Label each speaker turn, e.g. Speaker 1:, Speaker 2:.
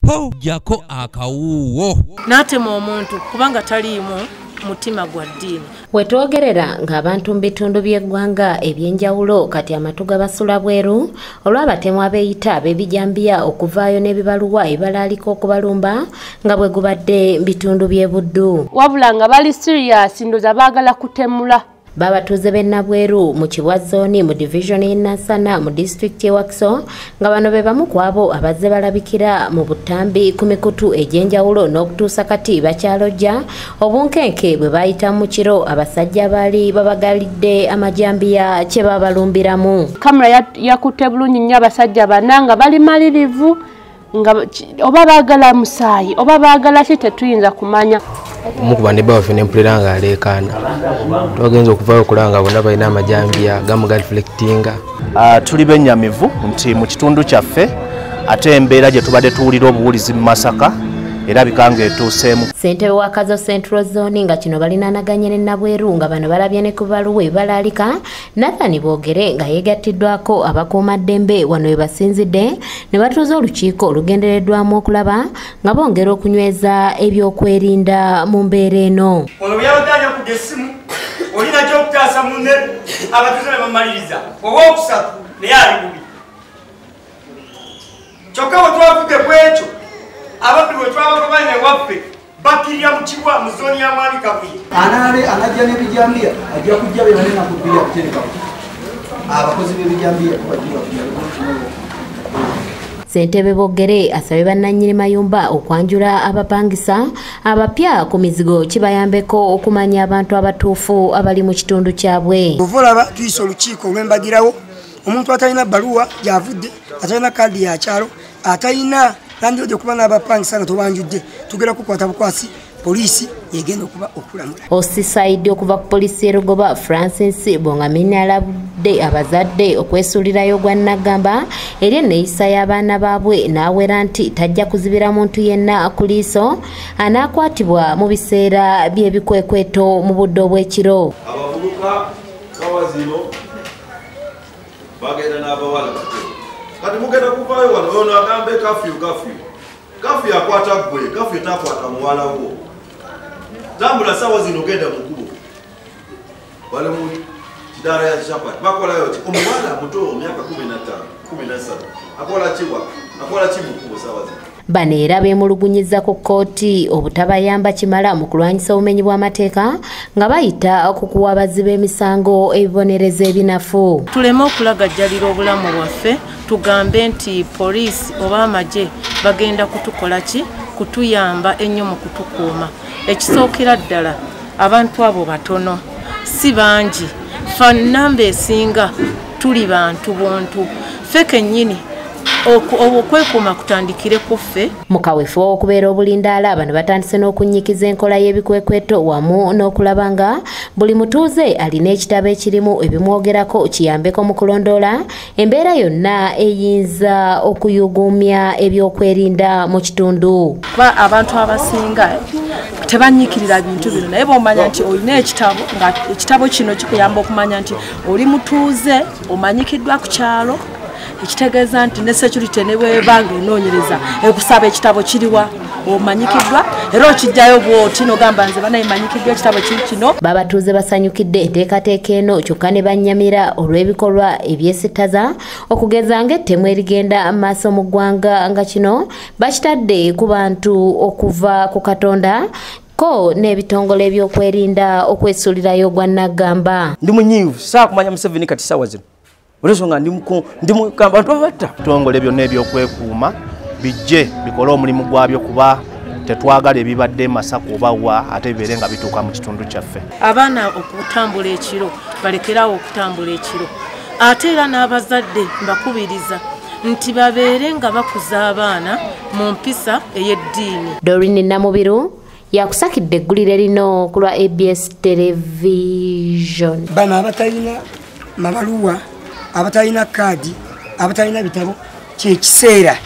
Speaker 1: po jako akawuwo
Speaker 2: n'atema omuntu kubanga taliimu mutima gwa ddiini.
Speaker 3: Wetwogerera ng'abantu mu bitundu by'eggwanga ebyenjawulo kati amatu gabasula bweru olw'abatemu abeeyita ab'ebijambiya okuvaayo n'ebibaluwa ebibalaalika okubalumba nga bwe gubadde bitundu by'e Buddu.
Speaker 2: Wabula nga bali serious ndoza baagala kutemula.
Speaker 3: Babatuuze b'e Nabweru mu Kibwa Zone mu division y'e Nansana mu district y'e Wakiso nga bano be bamu ku abo abazze balabikira mu Butambi ku mikutu egy'enjawulo n'okutuusa kati bakyalojja obunkenke bwe baayita mu kiro abasajja baali babagalidde amajambiya kye babalumbiramu.
Speaker 2: Kamera yakutte bulungi nnyo abasajja bana nga bali malirivu nga oba baagala musaayi oba baagala ki tetuyinza kumanya.
Speaker 4: Mukuba ne bawo fene mpulira nga aleekaana twagenza okuvaayo okulanga bonna balina amajambiya gamu galiflectinga.
Speaker 5: Tuli bennyamivu nti mu kitundu kyaffe ate embeera gye tubadde tuwulira obuwulizi mu Masaka era bikanga etuuseemu.
Speaker 3: Ssentebe wa Kazo Central Zone nga kino balinaanaganye ne Nabweru nga bano balabye ne ku baluwa ebibalaalika. Nathan Boogere nga yeegattiddwako abakuumaddembe wano we basinzidde ne batuuza olukiiko olugendereddwamu okulaba nga bongera okunyweza ebyokwerinda mu mbeera eno.
Speaker 6: Ono byawaganya ku essimu olina ky'okutaasa munne abatuuze ne bamaliriza owookusatu naye ali bubi. Kyokka bwe twavudde ku ekyo ababbi bwe twabagobanye waffe bakirya mu Kibwa mu zooni ya Mwami Kabuye.
Speaker 7: Anajja n'ebijambiya ajja kujja be balina kubbira kutereka abakozi b'ebijambiya kubajjira
Speaker 3: Ssentebe Boogere asabye bannannyini mayumba okwanjula abapangisa abapya ku mizigo kibayambeko okumanya abantu abatuufu abali mu kitundu kyabwe.
Speaker 8: Ovolaba tuyise olukiiko olw'embagirawo omuntu atalina bbaluwa gy'avudde atalina kaadi ya kyalo atalina kandi ojo kuba n'abapangisa nga tobanjudde tugera kukwata bukwasi poliisi yegenda okuba okulamula.
Speaker 3: Osisaidi okuva ku poliisi y'Erugoba Francis Bongamini alabudde abazadde okwesuulirayo gwa Nagamba eri enneeyisa y'abaana baabwe n'awera nti tajja kuzibira muntu yenna ku liiso anaakwatibwa mu biseera by'ebikwekweto mu budde obw'ekiro.
Speaker 9: Abavubuka kawa zino bagenda n'abawala bato kati mugenda kuvaayo wano ono agambe kafiyu akwata gwe kafiyu takwata muwala wo tambula sawa zino genda mukubo bali mu kidaala ya chapati bakolayo ki omuwala muto myaka 15 akola ki mukubo sawa zino.
Speaker 3: Bano era beemulugunyiza ku kkooti obutabayamba kimala mu kulwanyisa obumenyi bw'amateeka nga bayita ku kuwa abaziba emisango ebibonereza ebinafu.
Speaker 2: Tuleme okulagajjalira obulamu bwaffe tugambe nti poliisi oba amagye bagenda kutukola ki kutuyamba ennyo mu kutukuuma. Ekisookera ddala abantu abo batono si bangi fa nnamba esinga tuli bantu buntu ffe kennyini okwekuuma kutandikire ku ffe.
Speaker 3: Mu kaweefo okubeera obulindaala bano batandise n'okunnyikiza enkola y'ebikwekweto wamu n'okulaba nga buli mutuuze alina ekitabo ekirimu ebimwogerako kiyambeko mu kulondoola embeera yonna eyinza okuyuguumya ebyokwerinda mu kitundu.
Speaker 2: Kuba abantu abasinga tebanyikirira bintu bino naye bw'omanya nti olina ekitabo nga ekitabo kino kikuyamba okumanya nti oli mutuuze omanyikiddwa ku kyalo ekitegeeza nti ne security ne bwebanga enoonyereza ekusaba ekitabo kiriwa omanyikiddwa era okijjayo bw'oti n'ogamba nze banaye manyikiddwa ekitabo kino.
Speaker 3: Babatuuze basanyukidde enteekateeka eno kyokka ne bannyamira olw'ebikolwa ebyesittaza okugeza ng'ettemu erigenda maaso mu ggwanga nga kino bakitadde ku bantu okuva ku Katonda ko n'ebitongole ebyokwerinda okwesuulirayo gwa Nagamba.
Speaker 7: Ndi munyiivu saakumanya Museveni kati sawa zino olw'ensonga ndi abantu abatta.
Speaker 5: Ebitongole byonna ebyokwekuuma bijje bikole omulimu gwabyo kuba tetwagala ebibadde Masaka oba wa ate bibeere nga bituuka mu kitundu kyaffe.
Speaker 2: Abaana okutambula ekiro balekerawo okutambula ekiro ate era n'abazadde mbakubiriza nti babeere nga bakuza abaana mu mpisa ey'eddiini.
Speaker 3: Doreen Namubiru yakusakidde eggulire lino ku lwa ABS Television.
Speaker 8: Bano abatalina mabaluwa abatalina kaadi abatalina bitabo kye kiseera